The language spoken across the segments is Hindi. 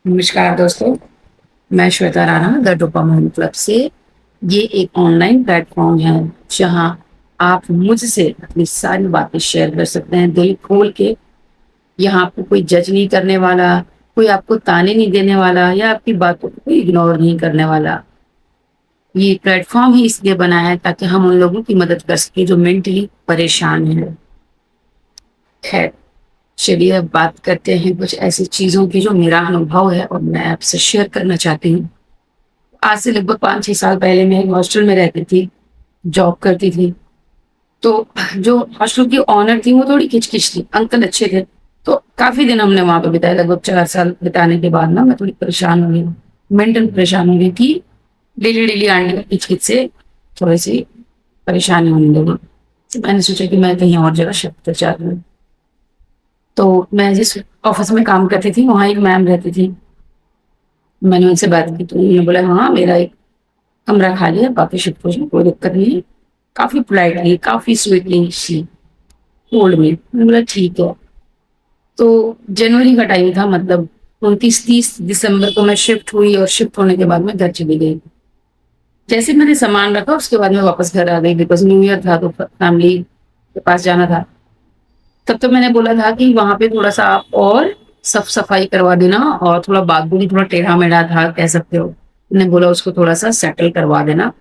नमस्कार दोस्तों, मैं Shweta Rana the dopamine club से। ये एक ऑनलाइन प्लेटफॉर्म है जहां आप मुझसे अपनी सारी बातें शेयर कर सकते हैं दिल खोल के। यहाँ आपको कोई जज नहीं करने वाला, कोई आपको ताने नहीं देने वाला या आपकी बातों को कोई इग्नोर नहीं करने वाला। ये प्लेटफॉर्म ही इसलिए बना है ताकि हम उन लोगों की मदद कर सकें जो मेंटली परेशान हैं। खैर, चलिए अब बात करते हैं कुछ ऐसी चीज़ों की जो मेरा अनुभव है और मैं आपसे शेयर करना चाहती हूँ। आज से लगभग 5-6 साल पहले मैं एक हॉस्टल में रहती थी, जॉब करती थी। तो जो हॉस्टल की ओनर थी वो थोड़ी किच-किच थी, अंकल अच्छे थे। तो काफ़ी दिन हमने वहाँ पे बिताए, लगभग 4 साल बिताने के बाद ना मैं थोड़ी परेशान हो गई, मेंटल परेशान हो गई कि डेली-डेली आंटी की किच-किच से थोड़ी-सी परेशानी होने लगी। तो मैंने सोचा कि मैं कहीं और जगह शिफ्ट कर जाती हूँ। तो मैं जिस ऑफ़िस में काम करती थी, वहाँ एक मैम रहती थी। मैंने उनसे बात की तो उन्होंने बोला, "हाँ, मेरा एक कमरा खाली है, बाकी शिफ्ट हो जाओ, कोई दिक्कत नहीं है।" काफ़ी पोलाइटली, काफ़ी स्वीटली शी टोल्ड मी। मैंने बोला ठीक है। तो जनवरी का टाइम था, मतलब 29-30 दिसंबर को मैं शिफ्ट हुई और शिफ्ट होने के बाद मैं घर चली गई। जैसे मैंने सामान रखा उसके बाद मैं वापस घर आ गई, बिकॉज़ न्यू ईयर था तो फैमिली के पास जाना था। तब तो मैंने बोला था कि वहाँ पे थोड़ा-सा आप और साफ-सफाई करवा देना, और थोड़ा बाथरूम थोड़ा टेढ़ा-मेढ़ा था, कह सकते हो। मैंने बोला उसको थोड़ा-सा सेटल करवा देना,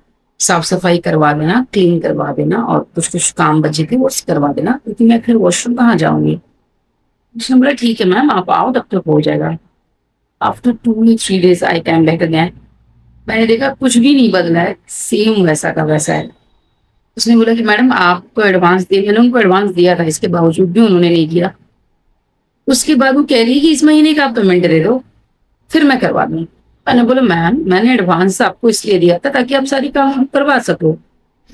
साफ-सफाई करवा देना, क्लीन करवा देना, और कुछ-कुछ काम बचे थे वो करवा देना, क्योंकि मैं फिर वॉशरूम कहाँ जाऊँगी। उसने बोला ठीक है मैम, आप आओ तब तक हो जाएगा। आफ्टर 2 या 3 डेज़ आई केम बैक अगेन। मैंने देखा कुछ भी नहीं बदला है, सेम वैसा का वैसा है। उसने बोला कि मैडम आपको एडवांस दिए, मैंने उनको एडवांस दिया था, इसके बावजूद भी उन्होंने नहीं किया। उसके बाद वो कह रही है कि इस महीने का आप पेमेंट दे दो, फिर मैं करवा दूँगी। मैंने बोला मैम, मैंने एडवांस आपको इसलिए दिया था ताकि आप सारी काम करवा सको।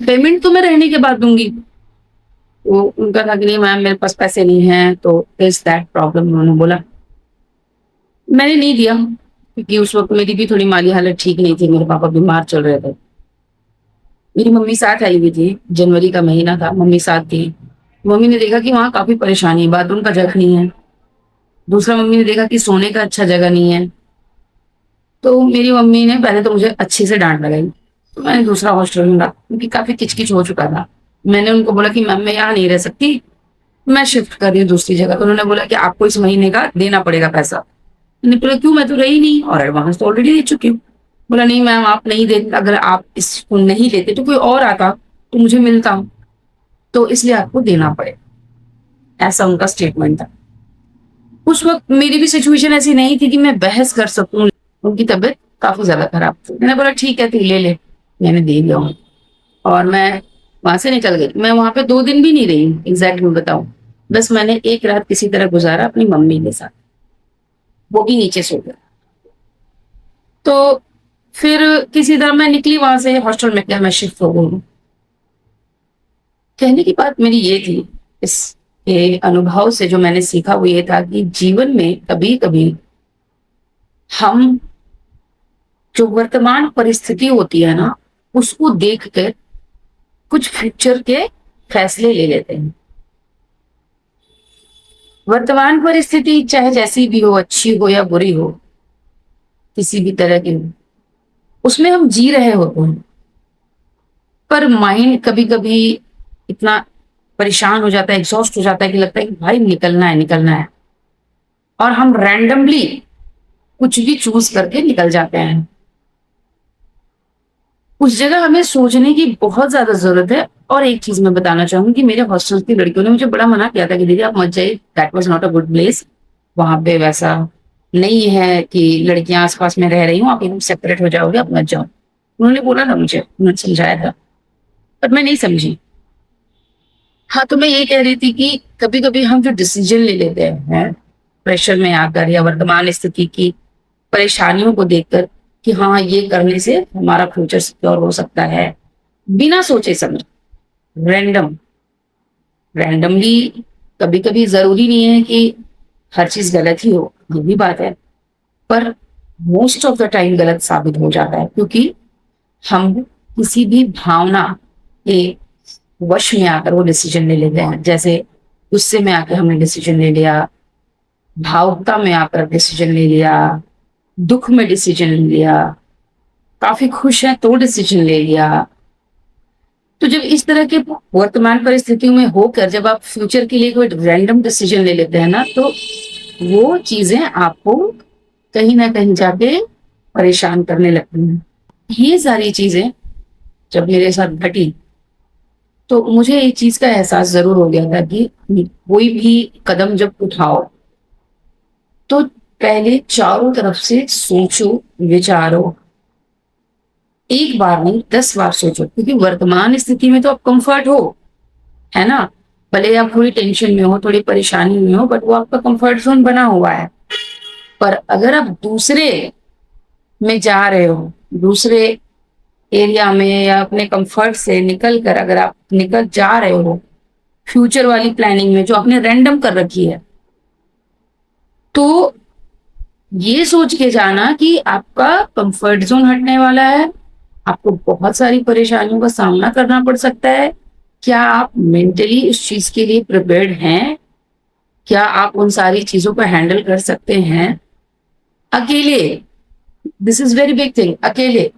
पेमेंट तो मैं रहने के बाद दूँगी। वो उनका था कि नहीं मैम मेरे पास पैसे नहीं हैं, तो इज़ दैट प्रॉब्लम, उन्होंने बोला। मैंने नहीं दिया, क्योंकि उस वक़्त मेरी भी थोड़ी माली हालत ठीक नहीं थी, मेरे पापा बीमार चल रहे थे। मेरी मम्मी साथ आई हुई थी, जनवरी का महीना था, मम्मी साथ थी। मम्मी ने देखा कि वहाँ काफ़ी परेशानी है, बाथरूम का जग नहीं है। दूसरा मम्मी ने देखा कि सोने का अच्छा जगह नहीं है। तो मेरी मम्मी ने पहले तो मुझे अच्छे से डाँट लगाई। तो मैंने दूसरा हॉस्टल ढूँढा, क्योंकि काफ़ी किच-किच हो चुका था। मैंने उनको बोला कि मैम मैं यहाँ नहीं रह सकती, मैं शिफ्ट कर रही हूँ दूसरी जगह। तो उन्होंने बोला कि आपको इस महीने का देना पड़ेगा पैसा। मैंने बोला क्यों, मैं तो रही नहीं और एडवांस तो ऑलरेडी दे चुकी हूँ। बोला नहीं मैम आप नहीं दे, अगर आप इसको नहीं लेते तो कोई और आता तो मुझे मिलता, तो इसलिए आपको देना पड़ेगा। ऐसा उनका स्टेटमेंट था। उस वक़्त मेरी भी सिचुएशन ऐसी नहीं थी कि मैं बहस कर सकूँ, उनकी तबीयत काफ़ी ज़्यादा खराब थी। मैंने बोला ठीक है तू ले ले, मैंने दे दिया उन्हें और मैं वहाँ से निकल गई। मैं वहाँ पे 2 दिन भी नहीं रही, एग्ज़ैक्ट मैं बताऊँ। बस मैंने एक रात किसी तरह गुज़ारा अपनी मम्मी के साथ, वो भी नीचे सो गए। तो फिर किसी तरह मैं निकली वहाँ से, हॉस्टल में क्या मैं शिफ्ट हो गई हूँ। कहने की बात मेरी ये थी, इसके अनुभव से जो मैंने सीखा वो ये था कि जीवन में कभी-कभी हम जो वर्तमान परिस्थिति होती है ना, उसको देख कर कुछ फ्यूचर के फैसले ले लेते हैं। वर्तमान परिस्थिति चाहे जैसी भी हो, अच्छी हो या बुरी हो, किसी भी तरह की हो, उसमें हम जी रहे होते हैं। पर माइंड कभी-कभी इतना परेशान हो जाता है, एग्ज़ॉस्ट हो जाता है कि लगता है कि भाई निकलना है, निकलना है। और हम रैंडमली कुछ भी चूज़ करके निकल जाते हैं। उस जगह हमें सोचने की बहुत ज़्यादा ज़रूरत है। और एक चीज़ मैं बताना चाहूँगी कि मेरे हॉस्टल की लड़कियों ने मुझे बड़ा मना किया था कि दीदी आप मत जाइए, that was not a good place. वहाँ पे वैसा नहीं है कि लड़कियाँ आस-पास में रह रही हों, आप एकदम सेपरेट हो जाओगे, आप मत जाओ। उन्होंने बोला था मुझे, उन्होंने समझाया था, पर मैं नहीं समझी। हाँ, तो मैं ये कह रही थी कि कभी-कभी हम जो डिसीज़न ले लेते हैं, प्रेशर में आकर या वर्तमान स्थिति की परेशानियों को देखकर कि हाँ, ये करने से हमारा फ्यूचर सिक्योर हो सकता है, बिना सोचे-समझे, रैंडम रैंडमली कभी-कभी ज़रूरी नहीं है कि हर चीज़ गलत ही हो, ये भी बात है। पर मोस्ट ऑफ द टाइम गलत साबित हो जाता है, क्योंकि हम किसी भी भावना के वश में आकर वो डिसीज़न ले लेते हैं। जैसे गुस्से में आके हमने डिसीज़न ले लिया, भावुकता में आकर डिसीज़न ले लिया, दुख में डिसीजन ले लिया, काफी खुश हैं तो डिसीजन ले लिया। तो जब इस तरह के वर्तमान परिस्थितियों में होकर जब आप फ्यूचर के लिए कोई रैंडम डिसीजन ले लेते हैं ना, तो वो चीजें आपको कहीं ना कहीं जाके परेशान करने लगती हैं। ये सारी चीजें जब मेरे साथ घटी, तो मुझे एक चीज का एहसास जरूर हो गया था कि कोई भी कदम जब उठाओ तो पहले चारों तरफ से सोचो, विचारो, एक बार नहीं 10 बार सोचो, क्योंकि वर्तमान स्थिति में तो आप कंफर्ट हो, है ना। भले आप थोड़ी टेंशन में हो, थोड़ी परेशानी में हो, बट वो आपका कंफर्ट जोन बना हुआ है। पर अगर आप दूसरे में जा रहे हो, दूसरे एरिया में, या अपने कंफर्ट से निकल कर अगर आप निकल जा रहे हो फ्यूचर वाली प्लानिंग में जो आपने रैंडम कर रखी है, तो ये सोच के जाना कि आपका कंफर्ट जोन हटने वाला है, आपको बहुत सारी परेशानियों का सामना करना पड़ सकता है। क्या आप मेंटली उस चीज के लिए प्रिपेयर्ड हैं? क्या आप उन सारी चीजों को हैंडल कर सकते हैं अकेले? This is very big thing, अकेले।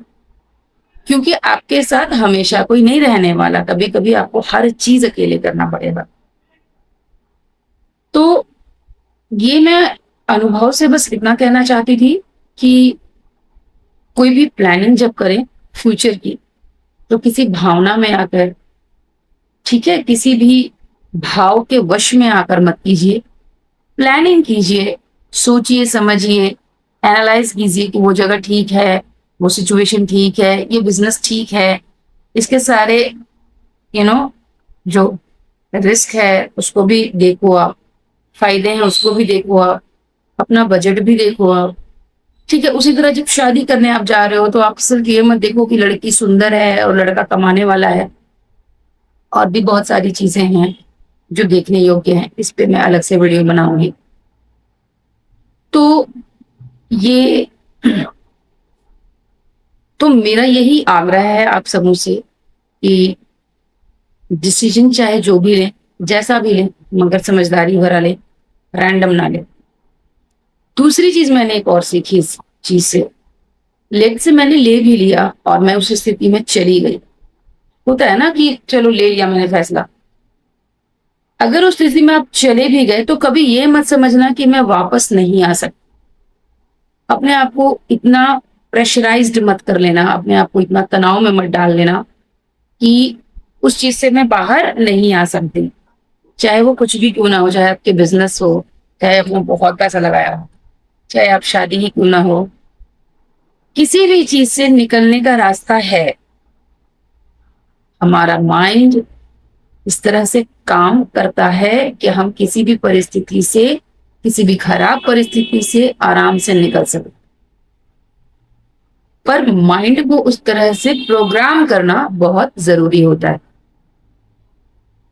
क्योंकि आपके साथ हमेशा कोई नहीं रहने वाला, कभी कभी आपको हर चीज अकेले करना पड़ेगा। तो ये मैं अनुभव से बस इतना कहना चाहती थी कि कोई भी प्लानिंग जब करें फ्यूचर की, तो किसी भावना में आकर, ठीक है, किसी भी भाव के वश में आकर मत कीजिए। प्लानिंग कीजिए, सोचिए, समझिए, एनालाइज कीजिए कि वो जगह ठीक है, वो सिचुएशन ठीक है, ये बिजनेस ठीक है, इसके सारे जो रिस्क है उसको भी देखो आप, फायदे हैं उसको भी देखो आप, अपना बजट भी देखो आप, ठीक है। उसी तरह जब शादी करने आप जा रहे हो तो आप सिर्फ ये मत देखो कि लड़की सुंदर है और लड़का कमाने वाला है, और भी बहुत सारी चीजें हैं जो देखने योग्य हैं। इस पे मैं अलग से वीडियो बनाऊंगी। तो ये तो मेरा यही आग्रह है आप सबों से कि डिसीजन चाहे जो भी लें, जैसा भी लें, मगर समझदारी भरा लें, रैंडम ना लें। दूसरी चीज मैंने एक और सीखी इस चीज से, लेट से मैंने ले भी लिया और मैं उस स्थिति में चली गई। होता है ना कि चलो ले लिया मैंने फैसला, अगर उस स्थिति में आप चले भी गए तो कभी ये मत समझना कि मैं वापस नहीं आ सकती। अपने आप को इतना प्रेशराइज्ड मत कर लेना, अपने आप को इतना तनाव में मत डाल लेना कि उस चीज से मैं बाहर नहीं आ सकती। चाहे वो कुछ भी क्यों ना हो, चाहे आपके बिजनेस हो, चाहे आपने बहुत पैसा लगाया हो, चाहे आप शादी ही क्यों ना हो, किसी भी चीज से निकलने का रास्ता है। हमारा माइंड इस तरह से काम करता है कि हम किसी भी परिस्थिति से, किसी भी खराब परिस्थिति से आराम से निकल सकते। पर माइंड को उस तरह से प्रोग्राम करना बहुत जरूरी होता है,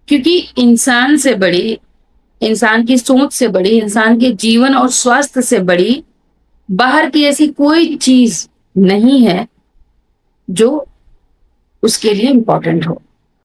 क्योंकि इंसान से बड़ी, इंसान की सोच से बड़ी, इंसान के जीवन और स्वास्थ्य से बड़ी बाहर की ऐसी कोई चीज नहीं है जो उसके लिए इंपॉर्टेंट हो।